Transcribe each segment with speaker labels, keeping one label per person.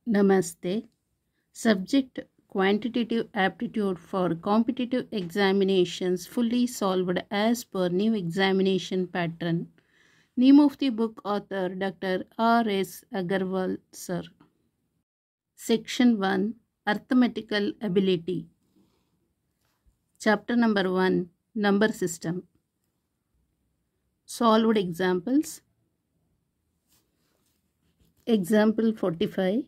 Speaker 1: Namaste. Subject quantitative aptitude for competitive examinations fully solved as per new examination pattern. Name of the book author Dr. R.S. Agarwal Sir. Section 1 Arithmetical Ability. Chapter number 1 Number System. Solved examples. Example 45.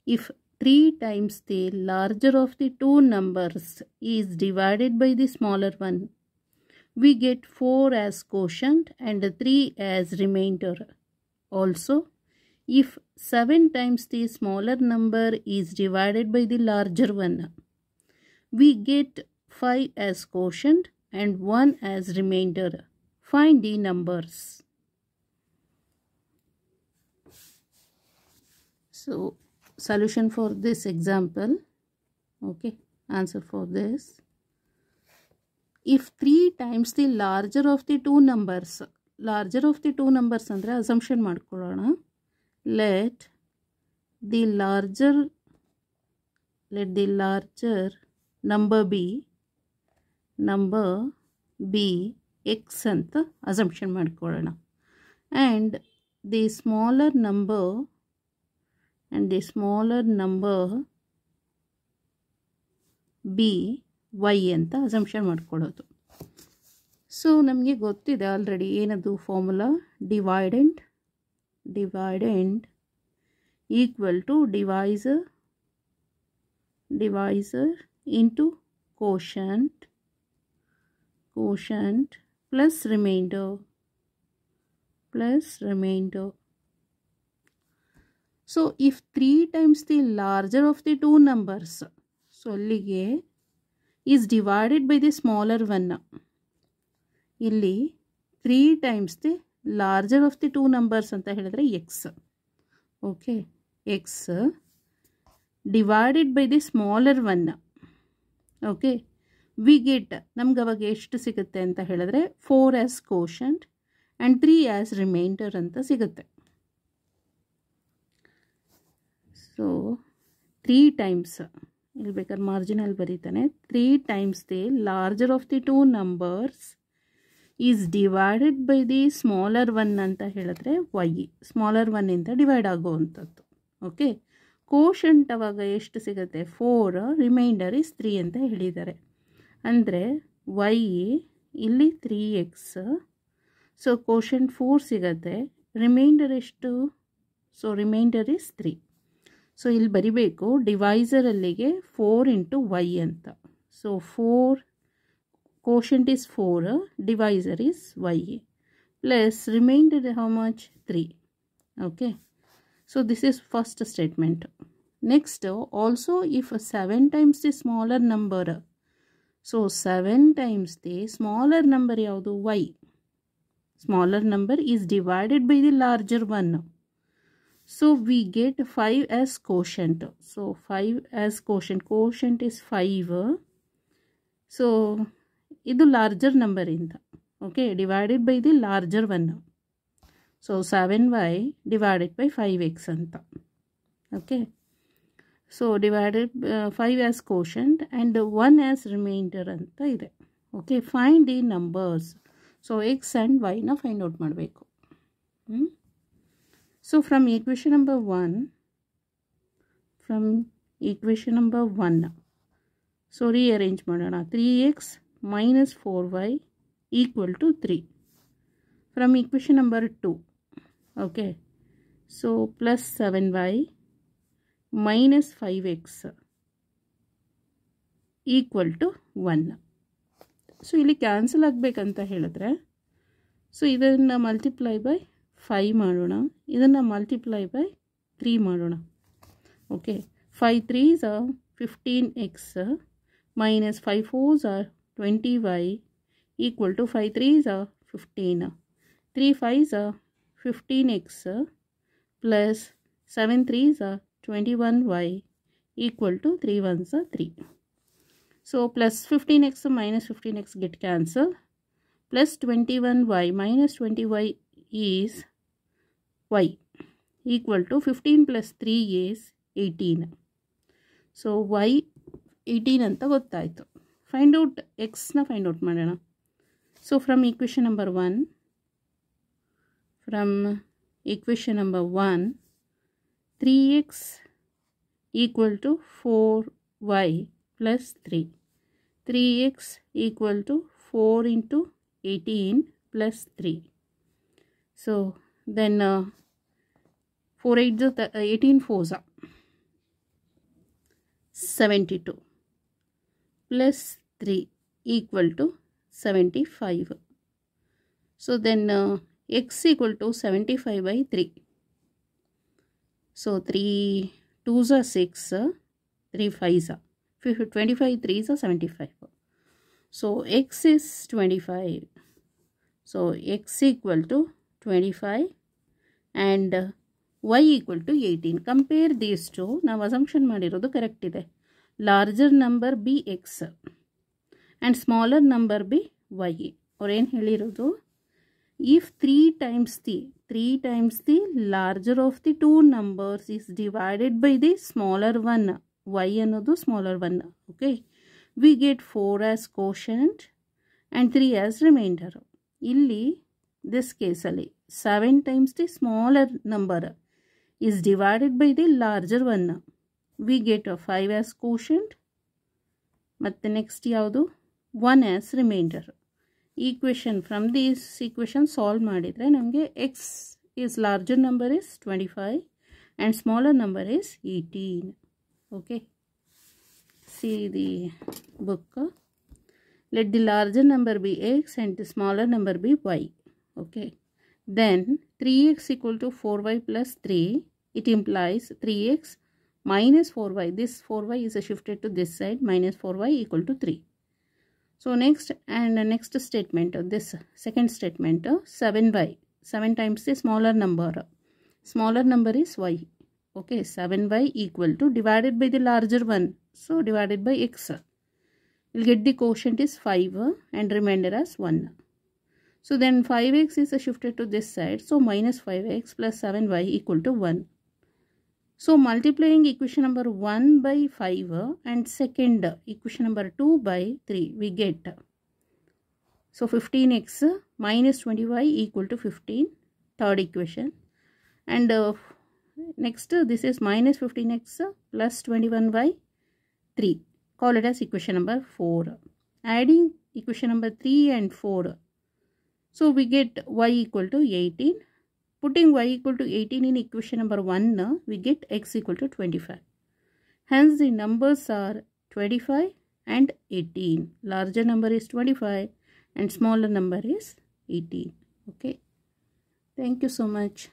Speaker 1: If 3 times the larger of the two numbers is divided by the smaller one, we get 4 as quotient and 3 as remainder. Also, if 7 times the smaller number is divided by the larger one, we get 5 as quotient and 1 as remainder. Find the numbers. So, solution for this example. Okay, answer for this. If 3 times the larger of the two numbers andre assumption ಮಾಡ್ಕೊಳ್ಳೋಣ. Let the larger number be x ಅಂತ assumption ಮಾಡ್ಕೊಳ್ಳೋಣ. And the smaller number be y ಅಂತ assumption ಮಾಡ್ಕೊಳ್ಳೋದು. So ನಮಗೆ ಗೊತ್ತಿದೆ already ಏನದು formula. Dividend equal to divisor into quotient plus remainder. So if 3 times the larger of the two numbers, so ಅಲ್ಲಿಗೆ is divided by the smaller one. ಇಲ್ಲಿ 3 times the larger of the two numbers ಅಂತ ಹೇಳಿದ್ರೆ x. Okay, x divided by the smaller one. Okay, we get ನಮ್ಗೆ ಅವಾಗ ಎಷ್ಟು ಸಿಗುತ್ತೆ ಅಂತ ಹೇಳಿದ್ರೆ 4 as quotient and 3 as remainder ಅಂತ ಸಿಗುತ್ತೆ. ಸೊ 3 times ಇಲ್ಲಿ ಬೇಕಾದ್ರೆ ಮಾರ್ಜಿನಲ್ಲಿ ಬರೀತಾನೆ. 3 times the larger of the two numbers is divided by the smaller one ಅಂತ ಹೇಳಿದ್ರೆ y. ಸ್ಮಾಲರ್ ಒನ್ ಇಂದ ಡಿವೈಡ್ ಆಗುವಂಥದ್ದು. ಓಕೆ, ಕೋಶಂಟ್ ಅವಾಗ ಎಷ್ಟು ಸಿಗುತ್ತೆ 4, ರಿಮೈಂಡರ್ ಇಸ್ 3 ಅಂತ ಹೇಳಿದ್ದಾರೆ. ಅಂದರೆ y ಇಲ್ಲಿ 3x, ಸೊ ಕೋಶಂಟ್ 4 ಸಿಗುತ್ತೆ. ರಿಮೈಂಡರ್ ಎಷ್ಟು? So reminder is 3. ಸೊ ಇಲ್ಲಿ ಬರಿಬೇಕು ಡಿವೈಸರಲ್ಲಿಗೆ 4 ಇಂಟು y ಅಂತ. So 4 quotient is 4, divisor is y, plus remainder how much 3. Okay, so this is first statement. Next, also if 7 times the smaller number, so 7 times the smaller number ಯಾವುದು? y. Smaller number is divided by the larger one. So we get 5 as quotient. So 5 as quotient is 5. So ಇದು larger number ಇಂದ. Okay, divided by the larger one. So 7y divided by 5x ಅಂತ. Okay, so divided 5 as quotient and 1 as remainder ಅಂತ ಇದೆ. Okay, find the numbers. So x and y ನ find out ಮಾಡಬೇಕು. So from equation number 1, so rearrange ಮಾಡೋಣ. 3x minus 4y equal to 3. From equation number 2, okay, so plus 7y minus 5x equal to 1. So ಇಲ್ಲಿ cancel ಆಗಬೇಕಂತ ಹೇಳಿದ್ರೆ, so ಇದನ್ನು multiply by 5 ಮಾಡೋಣ, ಇದನ್ನು multiply by 3 ಮಾಡೋಣ. Okay, 5 3s are 15x minus 5 4s are 20y equal to 5 3s are 15. 3 5s are 15x plus 7 3s are 21y equal to 3 1s are 3. So plus 15x minus 15x get cancelled. Plus 21y minus 20y is y equal to 15 plus 3 is 18. So y 18 ಅಂತ ಗೊತ್ತಾಯಿತು. Find out ಎಕ್ಸ್ನ find out ಮಾಡೋಣ. So from equation number 1, from equation number 1, 3x equal to 4y plus 3. 3x equal to 4 into 18 plus 3. So then 4 8 18 4s 72 plus 3 equal to 75. So then x equal to 75 by 3. So 3 2s are 6, 3 5s are 25, 3s are 75. So x is 25. So x equal to 25 and y equal to 18. Compare these two. ನಾವು assumption ಮಾಡಿರೋದು correct ಇದೆ. Larger number be x and smaller number be y. ಅವ್ರೇನು ಹೇಳಿರೋದು, if 3 times the larger of the two numbers is divided by the smaller one, y ಅನ್ನೋದು smaller one, okay, we get 4 as quotient and 3 as remainder. ಇಲ್ಲಿ this case ಅಲ್ಲಿ 7 times the smaller number is divided by the larger one, we get a 5 as quotient ಮತ್ತೆ next ಯಾವುದು 1 as remainder. Equation from this equation solve ಮಾಡಿದ್ರೆ ನಮಗೆ x is larger number is 25 and smaller number is 18. Okay, see the book. Let the larger number be x and the smaller number be y. Okay, then 3x equal to 4y plus 3. It implies 3x minus 4y. This 4y is shifted to this side, minus 4y equal to 3. So next statement, this second statement, 7y, 7 times the smaller number is y. Okay, 7y equal to divided by the larger one, so divided by x. We'll get the quotient is 5 and remainder as 1. So then 5x is shifted to this side, so minus 5x plus 7y equal to 1. So multiplying equation number 1 by 5 and second equation number 2 by 3, we get, so 15x minus 20y equal to 15, third equation, and next this is minus 15x plus 21y 3, call it as equation number 4. Adding equation number 3 and 4, so we get y equal to 18. Putting y equal to 18 in equation number 1, we get x equal to 25. Hence the numbers are 25 and 18. Larger number is 25 and smaller number is 18. Okay. Thank you so much.